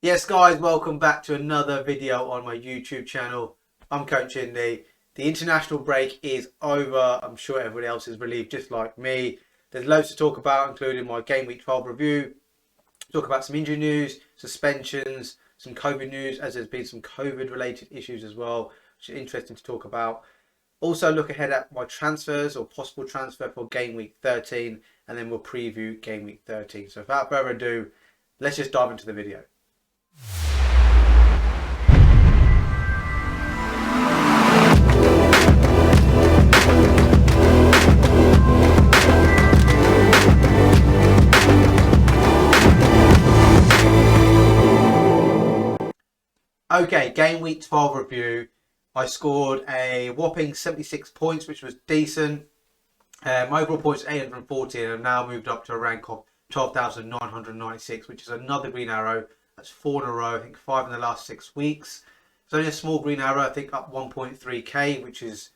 Yes guys, welcome back to another video on my YouTube channel. I'm Coach Indy. The international break is over. I'm sure everybody else is relieved just like me. There's loads to talk about, including my Game Week 12 review. Talk about some injury news, suspensions, some COVID news, as there's been some COVID related issues as well, which is interesting to talk about. Also look ahead at my transfers or possible transfer for Game Week 13, and then we'll preview Game Week 13. So without further ado, let's just dive into the video. Okay, Game Week 12 review. I scored a whopping 76 points, which was decent. My overall points 840, and I've now moved up to a rank of 12,996, which is another green arrow. That's 4 in a row, I think 5 in the last 6 weeks. It's only a small green arrow, I think up 1.3k, which is,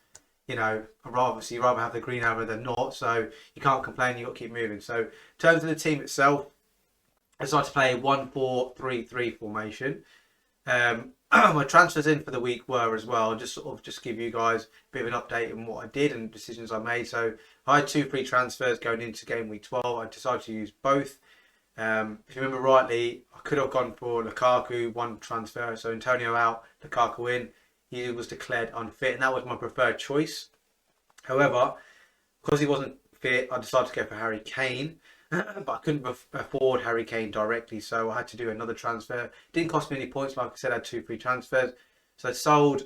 you know, obviously you'd rather have the green arrow than not, so you can't complain, you've got to keep moving. So in terms of the team itself, I decided to play a 1-4-3-3 formation. My transfers in for the week were as well, just give you guys a bit of an update on what I did and decisions I made. So I had 2 free transfers going into Game Week 12. I decided to use both. If you remember rightly, I could have gone for Lukaku, one transfer, so Antonio out, Lukaku in. He was declared unfit, and that was my preferred choice. However, because he wasn't fit, I decided to go for Harry Kane. But I couldn't afford Harry Kane directly, so I had to do another transfer. Didn't cost me any points, like I said, I had 2 free transfers. So I sold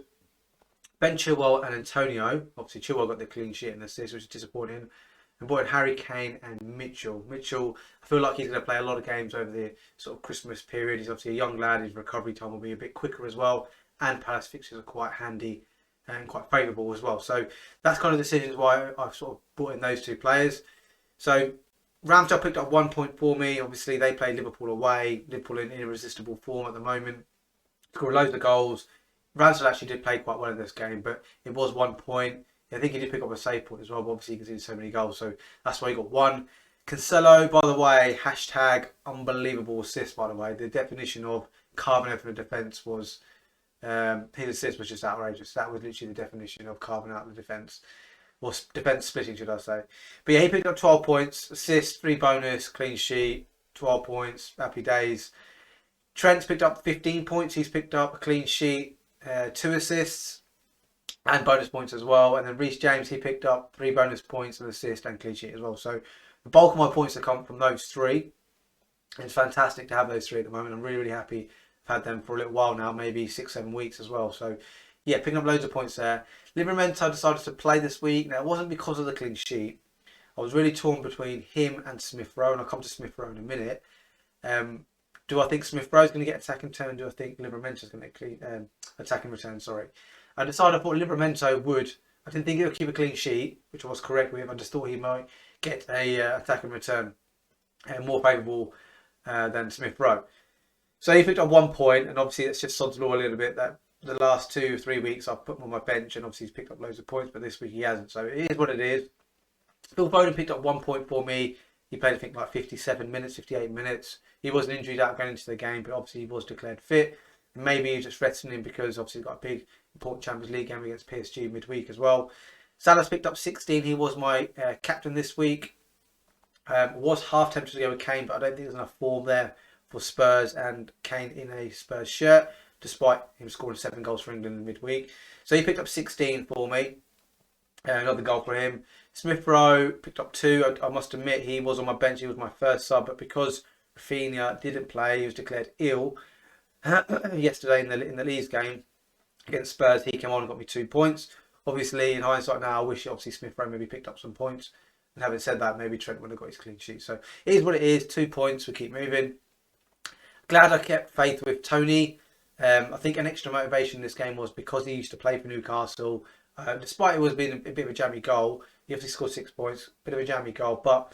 Ben Chilwell and Antonio. Obviously, Chilwell got the clean sheet and assist, which is disappointing. And bought Harry Kane and Mitchell. Mitchell, I feel like he's going to play a lot of games over the sort of Christmas period. He's obviously a young lad. His recovery time will be a bit quicker as well. And Palace fixtures are quite handy and quite favourable as well. So that's kind of the decisions why I've sort of brought in those 2 players. So Ramsdale picked up 1 point for me. Obviously, they play Liverpool away. Liverpool in irresistible form at the moment. Scored loads of goals. Ramsdale actually did play quite well in this game, but it was 1 point. I think he did pick up a save point as well, but obviously he conceded so many goals, so that's why he got 1. Cancelo, by the way, hashtag unbelievable assist, by the way. The definition of carving out from the defence was, his assist was just outrageous. That was literally the definition of carving out the defence. Or defence splitting, should I say. But yeah, he picked up 12 points, assist, 3 bonus, clean sheet, 12 points, happy days. Trent's picked up 15 points. He's picked up a clean sheet, 2 assists, and bonus points as well. And then Reece James, he picked up 3 bonus points, an assist, and clean sheet as well. So the bulk of my points have come from those 3. It's fantastic to have those 3 at the moment. I'm really, really happy. I've had them for a little while now, maybe 6-7 weeks as well. So yeah, picking up loads of points there. Livramento decided to play this week. Now, it wasn't because of the clean sheet. I was really torn between him and Smith Rowe, and I'll come to Smith Rowe in a minute. Do I think Smith Rowe is going to get attacking return? Do I think Livramento is going to get attacking return? Sorry. I decided I thought Livramento would. I didn't think he would keep a clean sheet, which I was correct with. I just thought he might get a attacking return more favourable than Smith Rowe. So he picked up 1 point, and obviously it's just sod's law a little bit that the last 2-3 weeks I've put him on my bench, and obviously he's picked up loads of points, but this week he hasn't, so it is what it is. Phil Foden picked up 1 point for me. He played, I think, like 57 minutes, 58 minutes. He wasn't injured out going into the game, but obviously he was declared fit. Maybe he's just resting him because obviously he's got a big important Champions League game against PSG midweek as well. Salah's picked up 16. He was my captain this week. Was half tempted to go with Kane, but I don't think there's enough form there for Spurs and Kane in a Spurs shirt, despite him scoring 7 goals for England in midweek. So he picked up 16 for me. Another goal for him. Smith Rowe picked up 2. I must admit, he was on my bench. He was my first sub, but because Rafinha didn't play, he was declared ill yesterday in the Leeds game against Spurs. He came on and got me 2 points. Obviously, in hindsight now, I wish obviously Smith Rowe maybe picked up some points. And having said that, maybe Trent would have got his clean sheet. So it is what it is. 2 points. We keep moving. Glad I kept faith with Tony. I think an extra motivation in this game was because he used to play for Newcastle. Despite it was being a bit of a jammy goal, he obviously scored 6 points. Bit of a jammy goal, but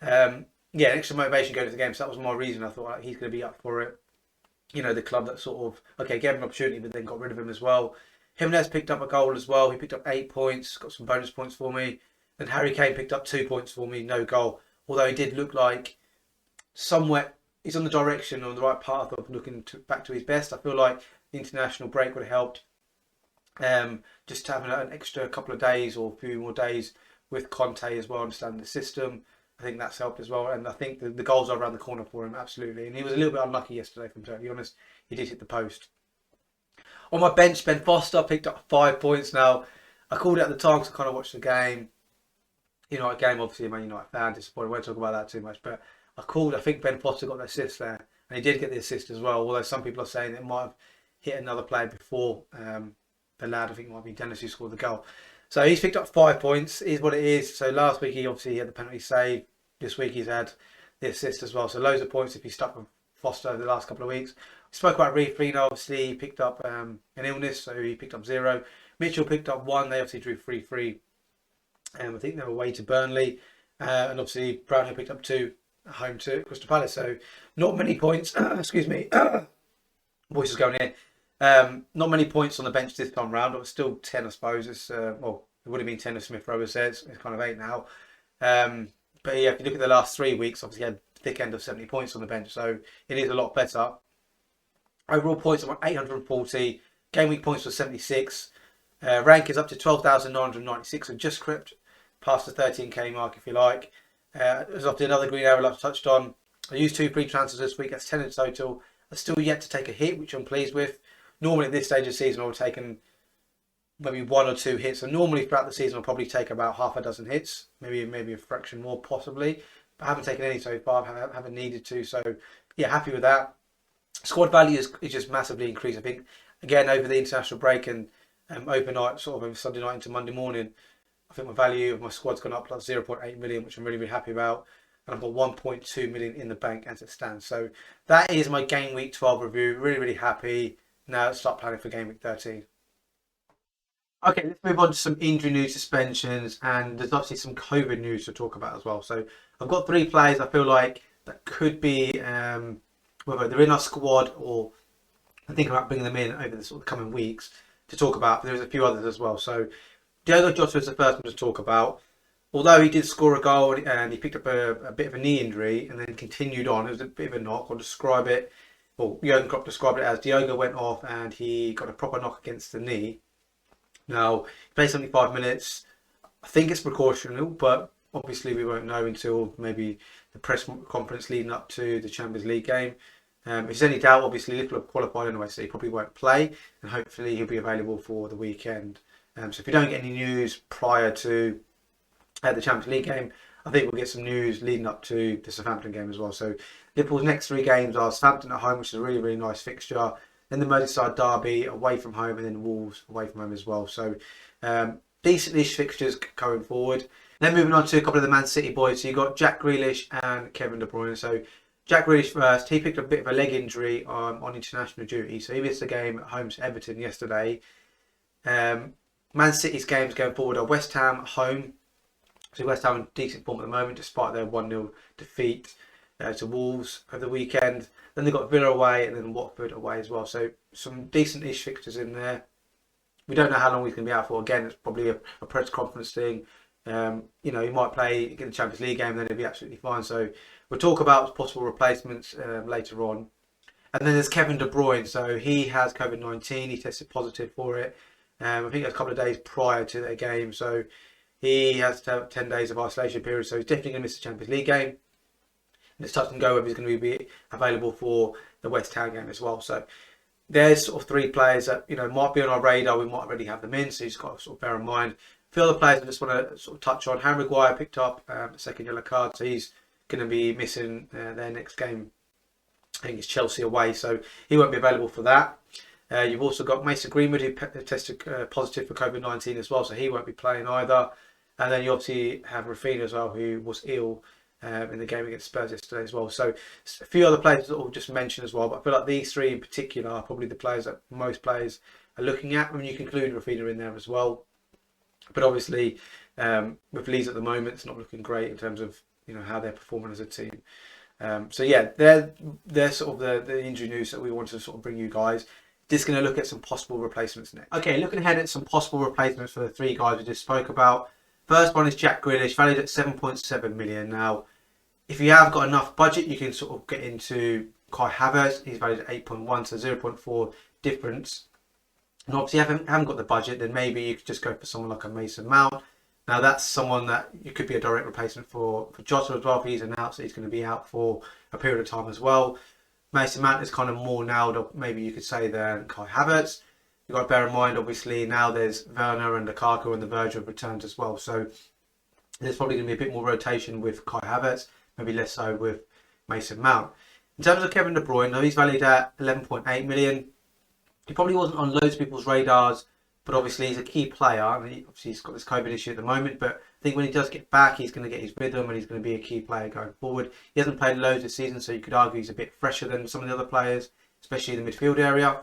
yeah, an extra motivation going to the game. So that was my reason. I thought he's going to be up for it. You know, the club that sort of gave him an opportunity, but then got rid of him as well. Jimenez picked up a goal as well. He picked up 8 points, got some bonus points for me. And Harry Kane picked up 2 points for me, no goal. Although he did look like somewhat he's on the direction, on the right path of looking back to his best. I feel like the international break would have helped. Just having an extra couple of days or a few more days with Conte as well, understanding the system. I think that's helped as well. And I think the goals are around the corner for him, absolutely. And he was a little bit unlucky yesterday, if I'm totally honest. He did hit the post. On my bench, Ben Foster picked up 5 points. Now, I called it at the time because I kind of watched the game. United game, obviously, a Man United fan, disappointed. I won't talk about that too much. But I think Ben Foster got the assist there. And he did get the assist as well. Although some people are saying it might have hit another player before the lad. I think it might be Dennis who scored the goal. So he's picked up 5 points, is what it is. So last week he obviously had the penalty save. This week he's had the assist as well. So loads of points if he stuck with Foster over the last couple of weeks. We spoke about Reefrino, obviously he picked up an illness, so he picked up 0. Mitchell picked up 1, they obviously drew 3-3. I think they were away to Burnley. And obviously Brownhill picked up 2 at home to Crystal Palace. So not many points, excuse me, voice is going in. Not many points on the bench this time round. It was still 10, I suppose. It's well, it would have been 10 if Smith Rowe says. It's kind of 8 now. But yeah, if you look at the last 3 weeks, obviously he had a thick end of 70 points on the bench, so it is a lot better. Overall points are 840. Game week points were 76. Rank is up to 12,996, and just crept past the 13k mark, if you like. There's obviously another green arrow I've touched on. I used 2 free transfers this week. That's 10 in total. I'm still yet to take a hit, which I'm pleased with. Normally at this stage of the season, I would have taken maybe 1 or 2 hits. So normally throughout the season, I'll probably take about half a dozen hits, maybe a fraction more possibly. But I haven't taken any so far. I haven't needed to. So yeah, happy with that. Squad value is just massively increased. I think again over the international break and overnight, sort of Sunday night into Monday morning, I think my value of my squad's gone up plus 0.8 million, which I'm really, really happy about. And I've got 1.2 million in the bank as it stands. So that is my game week 12 review. Really, really happy. Now let's start planning for game week 13. Okay, let's move on to some injury news, suspensions, and there's obviously some COVID news to talk about as well. So I've got 3 players I feel like that could be, whether they're in our squad or I think about bringing them in over the sort of coming weeks to talk about. But there's a few others as well. So Diogo Jota is the first one to talk about. Although he did score a goal and he picked up a bit of a knee injury and then continued on, it was a bit of a knock. I'll describe it, well, Jurgen Klopp described it as Diogo went off and he got a proper knock against the knee. Now, he played 75 minutes. I think it's precautionary, but obviously we won't know until maybe the press conference leading up to the Champions League game. If there's any doubt, obviously Liverpool have qualified anyway, so he probably won't play, and hopefully he'll be available for the weekend. So if you don't get any news prior to the Champions League game, I think we'll get some news leading up to the Southampton game as well. So Liverpool's next 3 games are Southampton at home, which is a really, really nice fixture. Then the Merseyside derby away from home, and then Wolves away from home as well. So decent-ish fixtures going forward. Then moving on to a couple of the Man City boys. So you've got Jack Grealish and Kevin De Bruyne. So Jack Grealish first. He picked up a bit of a leg injury on international duty. So he missed a game at home to Everton yesterday. Man City's games going forward are West Ham at home. So West Ham in decent form at the moment, despite their 1-0 defeat to Wolves over the weekend. Then they've got Villa away and then Watford away as well. So some decent-ish fixtures in there. We don't know how long he's going to be out for. Again, it's probably a press conference thing. He might play in the Champions League game and then he'll be absolutely fine. So we'll talk about possible replacements later on. And then there's Kevin De Bruyne. So he has COVID-19. He tested positive for it. I think it was a couple of days prior to their game. So he has to have 10 days of isolation period. So he's definitely going to miss the Champions League game. And it's touch and go whether he's going to be available for the West Ham game as well. So there's sort of 3 players that might be on our radar. We might already have them in, so you just got to sort of bear in mind. A few other players I just want to sort of touch on. Harry Maguire picked up a second yellow card, so he's going to be missing their next game. I think it's Chelsea away, so he won't be available for that. You've also got Mason Greenwood who tested positive for COVID-19 as well, so he won't be playing either. And then you obviously have Rafinha as well, who was ill in the game against Spurs yesterday as well. So a few other players that I'll just mention as well, but I feel like these 3 in particular are probably the players that most players are looking at. I mean, you can include Rafinha in there as well, but obviously with Leeds at the moment, it's not looking great in terms of how they're performing as a team. So yeah, they're sort of the injury news that we want to sort of bring you guys. Just going to look at some possible replacements next. Okay, looking ahead at some possible replacements for the 3 guys we just spoke about. First one is Jack Grealish, valued at 7.7 million. Now, If you have got enough budget, you can sort of get into Kai Havertz. He's valued at 8.1, so 0.4 difference. And obviously, if you haven't got the budget, then maybe you could just go for someone like a Mason Mount. Now, that's someone that you could be a direct replacement for Jota as well. If he's announced that he's going to be out for a period of time as well. Mason Mount is kind of more nailed up, maybe you could say, than Kai Havertz. You've got to bear in mind, obviously, now there's Werner and Lukaku on the verge of returns as well. So there's probably going to be a bit more rotation with Kai Havertz, maybe less so with Mason Mount. In terms of Kevin De Bruyne, now he's valued at 11.8 million. He probably wasn't on loads of people's radars, but obviously he's a key player. I mean, obviously he's got this COVID issue at the moment, but I think when he does get back, he's going to get his rhythm and he's going to be a key player going forward. He hasn't played loads this season, so you could argue he's a bit fresher than some of the other players, especially in the midfield area.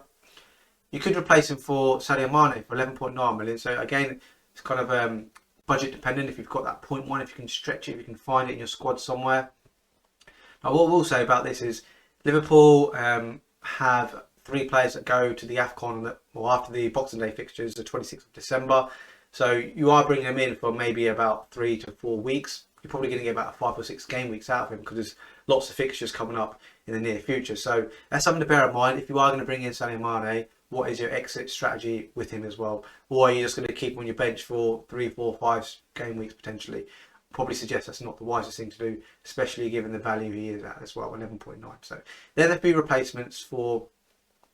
You could replace him for Sadio Mane for 11.9 million. So again, it's kind of budget dependent. If you've got that 0.1, if you can stretch it, if you can find it in your squad somewhere. Now, what we'll say about this is Liverpool have 3 players that go to the AFCON after the Boxing Day fixtures, the 26th of December. So you are bringing them in for maybe about 3 to 4 weeks. You're probably going to get about 5 or 6 game weeks out of him because there's lots of fixtures coming up in the near future. So that's something to bear in mind. If you are going to bring in Sadio Mane, what is your exit strategy with him as well? Or are you just going to keep him on your bench for 3, 4, 5 game weeks potentially? Probably suggest that's not the wisest thing to do, especially given the value he is at as well, 11.9. So they're the few replacements for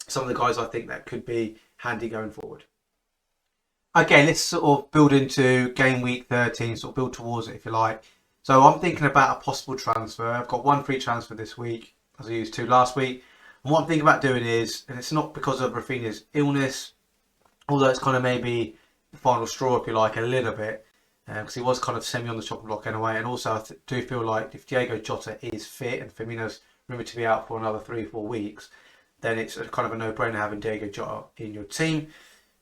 some of the guys I think that could be handy going forward. Okay, let's sort of build into game week 13, sort of build towards it if you like. So I'm thinking about a possible transfer. I've got 1 free transfer this week, as I used 2 last week. And what I'm thinking about doing is, and it's not because of Rafinha's illness, although it's kind of maybe the final straw if you like, a little bit, because he was kind of semi on the chopping block anyway. And also I do feel like if Diego Jota is fit and Firmino's rumoured to be out for another 3 or 4 weeks, then it's kind of a no-brainer having Diego Jota in your team.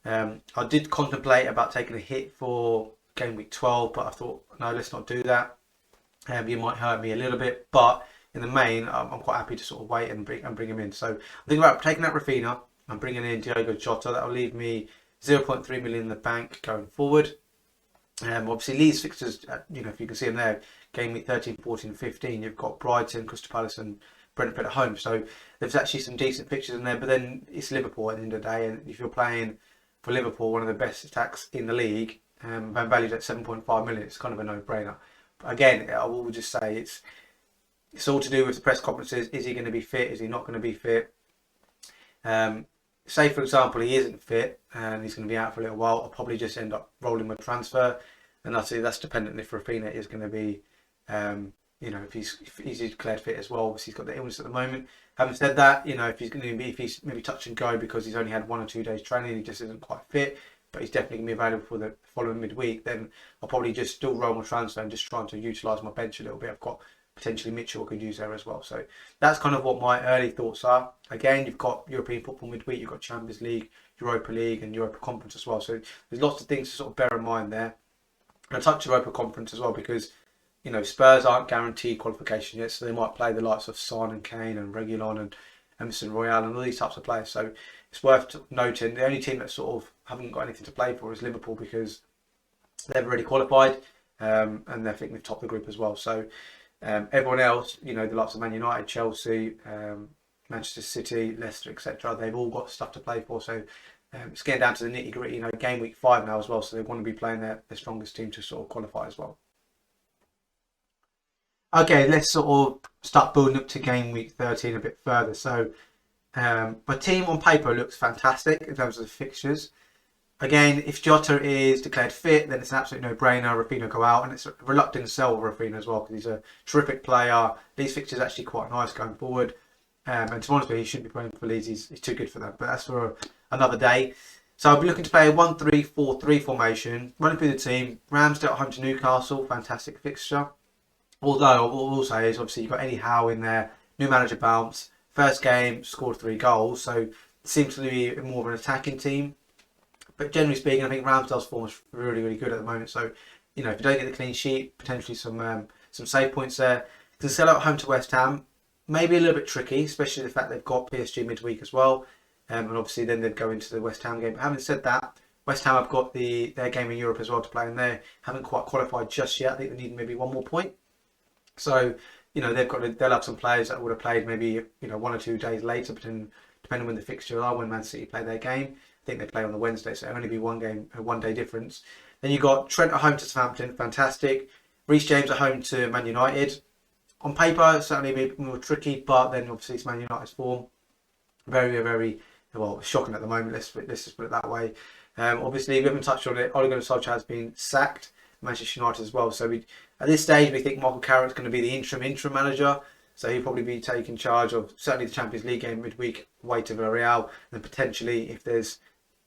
I did contemplate about taking a hit for game week 12, but I thought, no, let's not do that. You might hurt me a little bit, but in the main, I'm quite happy to sort of wait and bring him in. So I'm thinking about taking out Rafinha and bringing in Diego Jota. That'll leave me 0.3 million in the bank going forward. Obviously, Leeds fixtures, if you can see them there, game week 13, 14, 15, you've got Brighton, Crystal Palace and Brentford at home. So there's actually some decent fixtures in there, but then it's Liverpool at the end of the day. And if you're playing for Liverpool, one of the best attacks in the league, valued at 7.5 million, it's kind of a no-brainer. But again, I will just say it's all to do with the press conferences. Is he going to be fit? Is he not going to be fit? Say, for example, he isn't fit and he's going to be out for a little while. I'll probably just end up rolling with transfer. And I'll say that's dependent if Rafinha is going to be, if he's declared fit as well. Obviously, he's got the illness at the moment. Having said that, if he's maybe touch and go because he's only had 1 or 2 days training, he just isn't quite fit, but he's definitely going to be available for the following midweek, then I'll probably just still roll my transfer and just trying to utilise my bench a little bit. I've got potentially Mitchell I could use there as well. So that's kind of what my early thoughts are. Again, you've got European football midweek, you've got Champions League, Europa League and Europa Conference as well. So there's lots of things to sort of bear in mind there. And I touch Europa Conference as well because, Spurs aren't guaranteed qualification yet, so they might play the likes of Son and Kane and Reguilon and Emerson Royale and all these types of players. So it's worth noting the only team that sort of haven't got anything to play for is Liverpool because they've already qualified and I think they've topped the group as well. So everyone else, the likes of Man United, Chelsea, Manchester City, Leicester, etc., they've all got stuff to play for. So it's getting down to the nitty gritty, game week 5 now as well. So they want to be playing their strongest team to sort of qualify as well. Okay, let's sort of start building up to game week 13 a bit further. So my team on paper looks fantastic in terms of the fixtures. Again, if Jota is declared fit, then it's an absolute no-brainer. Rafinha go out, and it's a reluctant sell Rafinha as well because he's a terrific player. These fixtures are actually quite nice going forward. And to be honest with you, he shouldn't be playing for Leeds. He's too good for that. But that's for another day. So I'll be looking to play a 1-3-4-3 formation. Running through the team, Ramsdale at home to Newcastle, fantastic fixture. Although, what I will say is, obviously, you've got Eddie Howe in there, new manager bounce. First game, scored 3 goals. So it seems to be more of an attacking team. But generally speaking, I think Ramsdale's form is really, really good at the moment. So, if you don't get the clean sheet, potentially some save points there. To sell out home to West Ham, maybe a little bit tricky, especially the fact they've got PSG midweek as well. And obviously then they'd go into the West Ham game. But having said that, West Ham have got their game in Europe as well to play, and they haven't quite qualified just yet. I think they need maybe 1 more point. So, you know, they'll have some players that would have played maybe, you know, 1 or 2 days later, depending when the fixtures are, when Man City play their game. I think they play on the Wednesday, so it'll only be one game, a 1 day difference. Then you got Trent at home to Southampton, fantastic. Reece James at home to Man United. On paper, certainly a bit more tricky, but then obviously it's Man United's form. Very, very, well, shocking at the moment. Let's just put it that way. Obviously, we haven't touched on it. Ole Gunnar Solskjaer has been sacked, Manchester United as well. So at this stage, we think Michael Carrick's going to be the interim manager. So he'll probably be taking charge of certainly the Champions League game midweek away to Villarreal, and potentially, if there's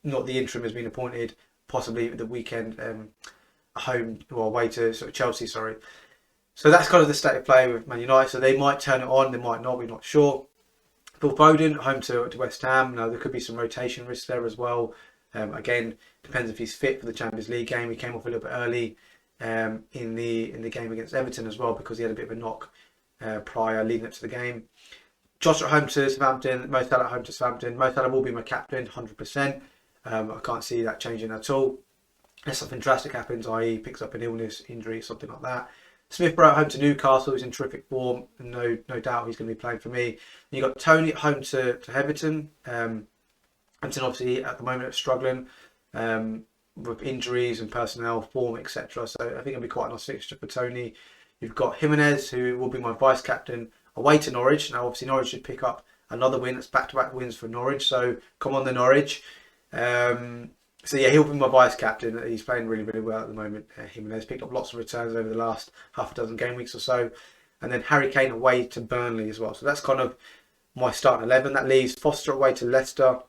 not the interim has been appointed, possibly the weekend home or away to sort of Chelsea. Sorry. So that's kind of the state of play with Man United. So they might turn it on, they might not. We're not sure. Phil Foden home to West Ham. Now there could be some rotation risks there as well. Again, depends if he's fit for the Champions League game. He came off a little bit early in the game against Everton as well, because he had a bit of a knock prior leading up to the game. Josh at home to Southampton. Mo Salah at home to Southampton. Mo Salah will be my captain, 100%. I can't see that changing at all. Unless something drastic happens, i.e. picks up an illness, injury, something like that. Smith Rowe at home to Newcastle, who's in terrific form. No doubt he's going to be playing for me. And you've got Tony at home to Everton. Everton obviously at the moment are struggling with injuries and personnel, form, etc. So I think it'll be quite a nice fixture for Tony. You've got Jimenez, who will be my vice captain, away to Norwich. Now obviously Norwich should pick up another win. It's back-to-back wins for Norwich. So come on the Norwich. So yeah, he'll be my vice captain. He's playing really, really well at the moment. Jimenez picked up lots of returns over the last half a dozen game weeks or so. And then Harry Kane away to Burnley as well. So that's kind of my starting 11. That leaves Foster away to Leicester.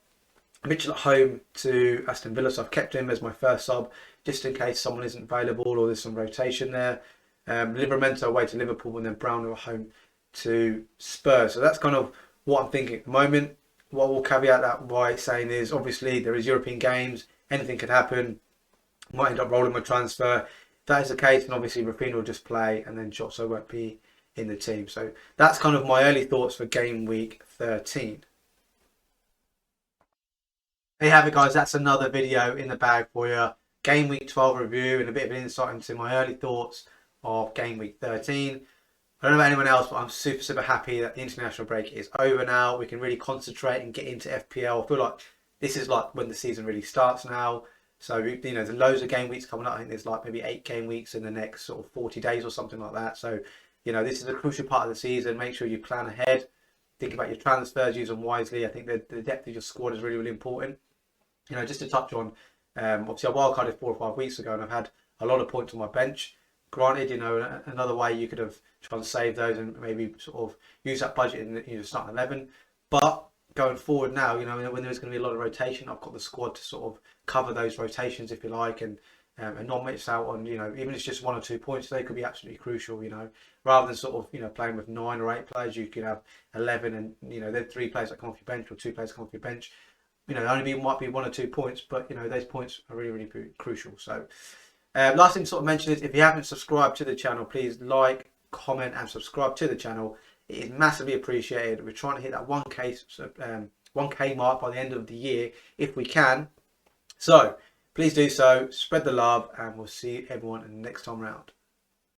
Mitchell at home to Aston Villa. So I've kept him as my first sub, just in case someone isn't available or there's some rotation there. Livramento away to Liverpool, and then Brownhill at home to Spurs. So that's kind of what I'm thinking at the moment. What we'll caveat that by saying is, obviously there is European games. Anything could happen. Might end up rolling my transfer. If that is the case, then obviously Raphinha will just play, and then Jota won't be in the team. So that's kind of my early thoughts for game week 13. There you have it, guys. That's another video in the bag for you. Game week 12 review and a bit of an insight into my early thoughts of game week 13. I don't know about anyone else, but I'm super, super happy that the international break is over now. We can really concentrate and get into FPL. I feel like this is like when the season really starts now. So, you know, there's loads of game weeks coming up. I think there's like maybe 8 game weeks in the next sort of 40 days or something like that. So, you know, this is a crucial part of the season. Make sure you plan ahead. Think about your transfers, use them wisely. I think the depth of your squad is really, really important. You know, just to touch on, obviously I wildcarded 4 or 5 weeks ago, and I've had a lot of points on my bench. Granted, you know, another way you could have tried to save those and maybe sort of use that budget in the starting 11. But going forward now, you know, when there's going to be a lot of rotation, I've got the squad to sort of cover those rotations, if you like, and not miss out on, you know, even if it's just 1 or 2 points, they could be absolutely crucial, you know. Rather than sort of, you know, playing with 9 or 8 players, you could have 11 and, you know, there are 3 players that come off your bench or 2 players that come off your bench. You know, might be 1 or 2 points, but, you know, those points are really, really crucial. So, last thing to sort of mention is, if you haven't subscribed to the channel, please like, comment and subscribe to the channel. It is massively appreciated. We're trying to hit that 1K mark by the end of the year if we can. So please do so, spread the love, and we'll see everyone next time round.